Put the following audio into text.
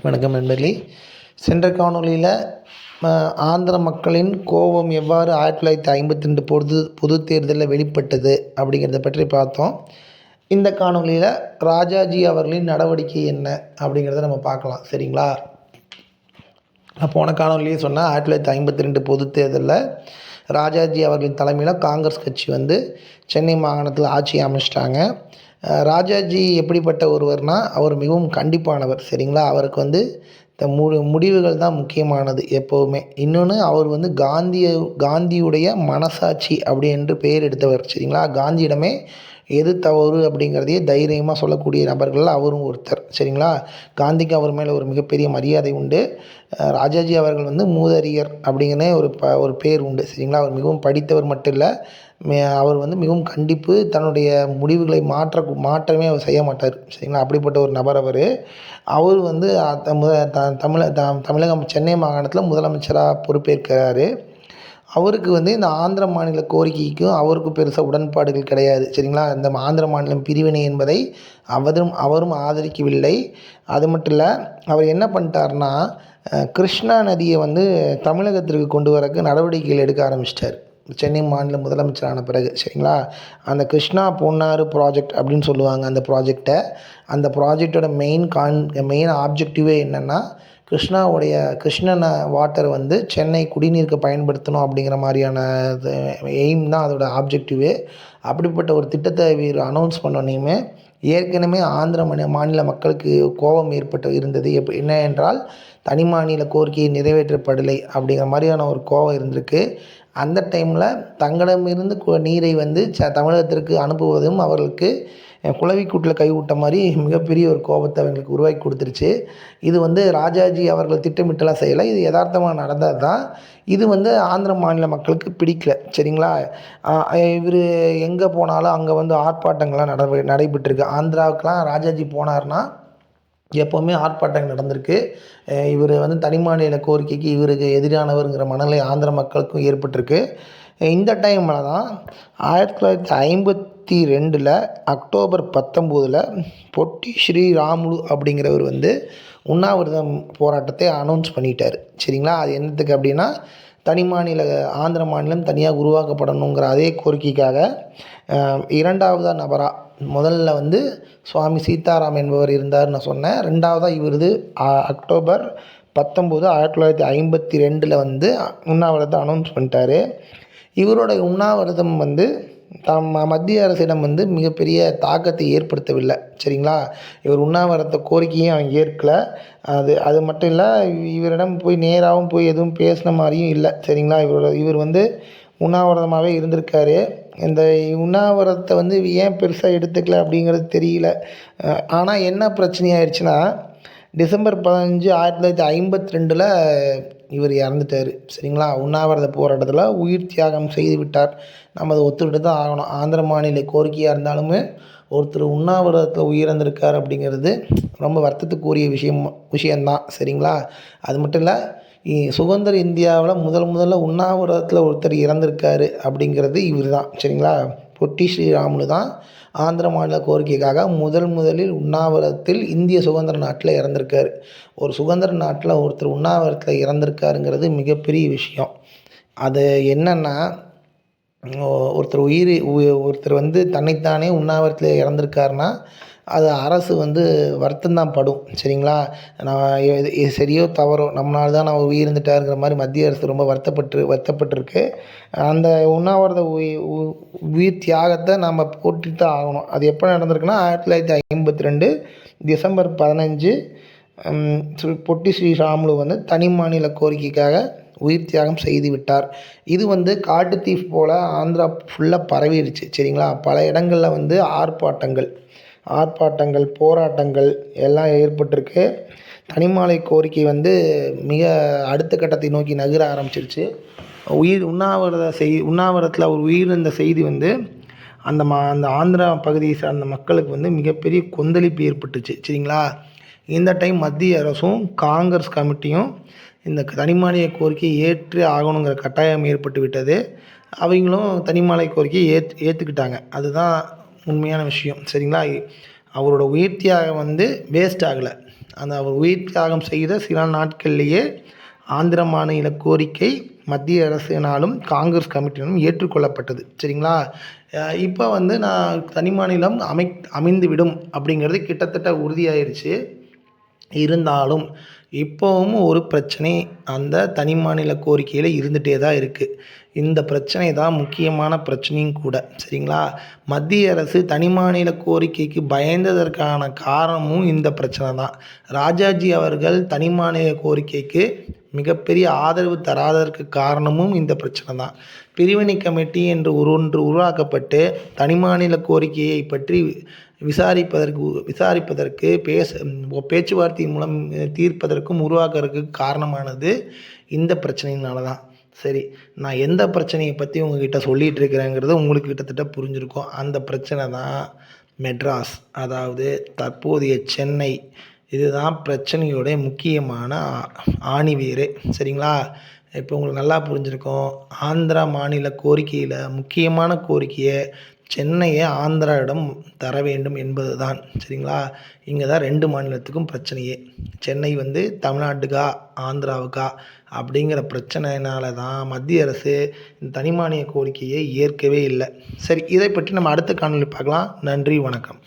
வணக்கம் நண்பர்களே. சென்ற காணொளியில் ஆந்திர மக்களின் கோபம் எவ்வாறு 1952 பொது தேர்தலில் வெளிப்பட்டது அப்படிங்கிறத பற்றி பார்த்தோம். இந்த காணொளியில் ராஜாஜி அவர்களின் நடவடிக்கை என்ன அப்படிங்கிறத நம்ம பார்க்கலாம். சரிங்களா? போன காணொலியே சொன்னால் 1952 பொது தேர்தலில் ராஜாஜி அவர்களின் தலைமையில் காங்கிரஸ் கட்சி சென்னை மாகாணத்தில் ஆட்சி அமைச்சிட்டாங்க. ராஜாஜி எப்படிப்பட்ட ஒருவர்னால், அவர் மிகவும் கண்டிப்பானவர். சரிங்களா? அவருக்கு முடிவுகள் தான் முக்கியமானது எப்போவுமே. இன்னொன்று, அவர் காந்தியுடைய மனசாட்சி அப்படி என்று பெயர் எடுத்தவர். சரிங்களா? காந்தியிடமே எது தவறு அப்படிங்கிறதையே தைரியமாக சொல்லக்கூடிய நபர்கள் அவரும் ஒருத்தர். சரிங்களா? காந்திக்கு அவர் மேலே ஒரு மிகப்பெரிய மரியாதை உண்டு. ராஜாஜி அவர்கள் மூதறிஞர் அப்படிங்கிற ஒரு பேர் உண்டு. சரிங்களா? அவர் மிகவும் படித்தவர் மட்டும் இல்லை, அவர் மிகவும் கண்டிப்பு, தன்னுடைய முடிவுகளை மாற்றமே அவர் செய்ய மாட்டார். சரிங்களா? அப்படிப்பட்ட ஒரு நபர் அவர். தமிழகம் சென்னை மாகாணத்தில் முதலமைச்சராக பொறுப்பேற்கிறாரு. அவருக்கு இந்த ஆந்திர மாநில கோரிக்கைக்கும் அவருக்கு பெருசாக உடன்பாடுகள் கிடையாது. சரிங்களா? இந்த ஆந்திர மாநிலம் பிரிவினை என்பதை அவரும் ஆதரிக்கவில்லை. அது மட்டும் இல்லை, அவர் என்ன பண்ணிட்டார்னா, கிருஷ்ணா நதியை தமிழகத்திற்கு கொண்டு வரக்கு நடவடிக்கைகள் எடுக்க ஆரம்பிச்சிட்டார் சென்னை மாநில முதலமைச்சரான பிறகு. சரிங்களா? அந்த கிருஷ்ணா பொன்னாறு ப்ராஜெக்ட் அப்படின்னு சொல்லுவாங்க. அந்த ப்ராஜெக்டோட மெயின் ஆப்ஜெக்டிவே என்னென்னா, கிருஷ்ணன் வாட்டர் சென்னை குடிநீருக்கு பயன்படுத்தணும் அப்படிங்கிற மாதிரியான எய்ம் தான் அதோட ஆப்ஜெக்டிவே. அப்படிப்பட்ட ஒரு திட்டத்தை இவர் அனௌன்ஸ் பண்ணோன்னே ஏற்கனவே ஆந்திர மாநில மக்களுக்கு கோபம் இருந்தது. என்ன என்றால், தனி மாநில கோரிக்கையை நிறைவேற்றப்படலை அப்படிங்கிற மாதிரியான ஒரு கோபம் இருந்திருக்கு. அந்த டைமில் தங்களிடமிருந்து நீரை தமிழகத்திற்கு அனுப்புவதும் அவர்களுக்கு குளவிக்கூட்டில் கைவிட்ட மாதிரி மிகப்பெரிய ஒரு கோபத்தை அவங்களுக்கு உருவாக்கி கொடுத்துருச்சு. இது ராஜாஜி அவர்கள் திட்டமிட்டலாம் செய்யலை, இது யதார்த்தமாக நடந்தது தான். இது ஆந்திர மாநில மக்களுக்கு பிடிக்கல. சரிங்களா? இவர் எங்கே போனாலும் அங்கே ஆர்ப்பாட்டங்கள்லாம் நடைபெற்றிருக்கு. ஆந்திராவுக்கெலாம் ராஜாஜி போனார்னா எப்போவுமே ஆர்ப்பாட்டங்கள் நடந்திருக்கு. இவர் தனி மாநில கோரிக்கைக்கு இவருக்கு எதிரானவருங்கிற மனநிலை ஆந்திர மக்களுக்கும் ஏற்பட்டிருக்கு. இந்த டைமில் தான் 1952 அக்டோபர் 19 பொட்டி ஸ்ரீராமுலு அப்படிங்கிறவர் உண்ணாவிரதம் போராட்டத்தை அனௌன்ஸ் பண்ணிட்டார். சரிங்களா? அது என்னத்துக்கு அப்படின்னா, ஆந்திர மாநிலம் தனியாக உருவாக்கப்படணுங்கிற அதே கோரிக்கைக்காக. இரண்டாவதாக நபராக முதல்ல சுவாமி சீதாராம் என்பவர் இருந்தார் நான் சொன்னேன். ரெண்டாவதாக இவர் அக்டோபர் 19 1952 உண்ணாவிரதத்தை அனௌன்ஸ் பண்ணிட்டார். இவரோட உண்ணாவிரதம் மத்திய அரசிடம் மிகப்பெரிய தாக்கத்தை ஏற்படுத்தவில்லை. சரிங்களா? இவர் உண்ணாவிரத கோரிக்கையும் அவங்க ஏற்கலை. அது மட்டும் இல்லை, இவரிடம் நேராகவும் எதுவும் பேசின மாதிரியும் இல்லை. சரிங்களா? இவர் உண்ணாவிரதமாகவே இருந்திருக்காரு. இந்த உண்ணாவிரதத்தை ஏன் பெருசாக எடுத்துக்கல அப்படிங்கிறது தெரியல. ஆனால் என்ன பிரச்சனையாயிடுச்சுன்னா, டிசம்பர் 15 1952 இவர் இறந்துட்டார். சரிங்களா? உண்ணாவிரத போராட்டத்தில் உயிர் தியாகம் செய்து விட்டார். நம்ம அதை ஒத்துக்கிட்டு தான் ஆகணும். ஆந்திர மாநில கோரிக்கையாக இருந்தாலுமே ஒருத்தர் உண்ணாவிரதத்தில் உயிரிழந்திருக்கார் அப்படிங்கிறது ரொம்ப வருத்தத்துக்குரிய விஷயந்தான். சரிங்களா? அது மட்டும் இல்லை, சுதந்திர இந்தியாவில் முதல்ல உண்ணாவிரதத்தில் ஒருத்தர் இறந்திருக்காரு அப்படிங்கிறது இவர் தான். சரிங்களா? பொட்டி ஸ்ரீராமுலு தான் ஆந்திர மாநில கோரிக்கைக்காக முதலில் உண்ணாவிரதத்தில் இந்திய சுதந்திர நாட்டில் இறந்திருக்காரு. ஒரு சுதந்திர நாட்டில் ஒருத்தர் உண்ணாவிரதத்தில் இறந்திருக்காருங்கிறது மிகப்பெரிய விஷயம். அது என்னென்னா, ஒருத்தர் தன்னைத்தானே உண்ணாவிரதத்தில் இறந்திருக்காருன்னா அது அரசு வருத்தம்தான் படும். சரிங்களா? இது சரியோ தவறோ, நம்மளால தான் அவர் உயிர்ந்துட்டாருங்கிற மாதிரி மத்திய அரசு ரொம்ப வருத்தப்பட்டிருக்கு. அந்த உண்ணாவிரத உயிர் தியாகத்தை நம்ம போட்டுட்டு தான் ஆகணும். அது எப்போ நடந்திருக்குன்னா 1952 டிசம்பர் 15 பொட்டி ஸ்ரீராமுலு தனி மாநில கோரிக்கைக்காக உயிர் தியாகம் செய்து விட்டார். இது காட்டு தீப் போல் ஆந்திரா ஃபுல்லாக பரவிடுச்சு. சரிங்களா? பல இடங்களில் ஆர்ப்பாட்டங்கள் போராட்டங்கள் எல்லாம் ஏற்பட்டிருக்கு. தனிமாநில கோரிக்கை மிக அடுத்த கட்டத்தை நோக்கி நகர ஆரம்பிச்சிருச்சு. உண்ணாவிரதத்தில் அவர் உயிரிழந்த செய்தி அந்த ஆந்திரா பகுதியை சார்ந்த மக்களுக்கு மிகப்பெரிய கொந்தளிப்பு ஏற்பட்டுச்சு. சரிங்களா? இந்த டைம் மத்திய அரசும் காங்கிரஸ் கமிட்டியும் இந்த தனிமாநில கோரிக்கையை ஏற்று ஆகணுங்கிற கட்டாயம் ஏற்பட்டு விட்டது. அவங்களும் தனிமாநில கோரிக்கையை ஏற்றுக்கிட்டாங்க. அதுதான் உண்மையான விஷயம். சரிங்களா? அவரோட உயிர் தியாகம் வேஸ்ட் ஆகலை. அந்த அவர் உயிர் தியாகம் செய்த சில நாட்கள்லேயே ஆந்திர மாநில கோரிக்கை மத்திய அரசினாலும் காங்கிரஸ் கமிட்டியினாலும் ஏற்றுக்கொள்ளப்பட்டது. சரிங்களா? இப்போ வந்து நான் தனி மாநிலம் அமைந்துவிடும் அப்படிங்கிறது கிட்டத்தட்ட உறுதியாயிருச்சு. இருந்தாலும் இப்போவும் ஒரு பிரச்சனை அந்த தனி மாநில கோரிக்கையில் இருந்துகிட்டே தான் இருக்குது. இந்த பிரச்சனை தான் முக்கியமான பிரச்சனையும் கூட. சரிங்களா? மத்திய அரசு தனி மாநில கோரிக்கைக்கு பயந்ததற்கான காரணமும் இந்த பிரச்சனை தான். ராஜாஜி அவர்கள் தனி மாநில கோரிக்கைக்கு மிகப்பெரிய ஆதரவு தராததற்கு காரணமும் இந்த பிரச்சனை தான். பிரிவினை கமிட்டி என்று ஒன்று உருவாக்கப்பட்டு தனி மாநில கோரிக்கையை பற்றி விசாரிப்பதற்கு பேச்சுவார்த்தையின் மூலம் தீர்ப்பதற்கும் உருவாக்குறதுக்கு காரணமானது இந்த பிரச்சனையினால தான். சரி, நான் எந்த பிரச்சனையை பற்றி உங்ககிட்ட சொல்லிகிட்டு இருக்கிறேங்கிறது உங்களுக்கு கிட்டத்தட்ட புரிஞ்சிருக்கும். அந்த பிரச்சனை தான் மெட்ராஸ், அதாவது தற்போதைய சென்னை. இதுதான் பிரச்சனையோடைய முக்கியமான ஆணிவேரே. சரிங்களா? இப்போ உங்களுக்கு நல்லா புரிஞ்சிருக்கும். ஆந்திரா மாநில கோரிக்கையில் முக்கியமான கோரிக்கையை சென்னையை ஆந்திராவிடம் தர வேண்டும் என்பது தான். சரிங்களா? இங்கே தான் 2 மாநிலத்துக்கும் பிரச்சனையே. சென்னை வந்து தமிழ்நாட்டுக்கா ஆந்திராவுக்கா அப்படிங்கிற பிரச்சனையினால தான் மத்திய அரசு இந்த தனி மாநில கோரிக்கையை ஏற்கவே இல்லை. சரி, இதை பற்றி நம்ம அடுத்த காணொளியில் பார்க்கலாம். நன்றி, வணக்கம்.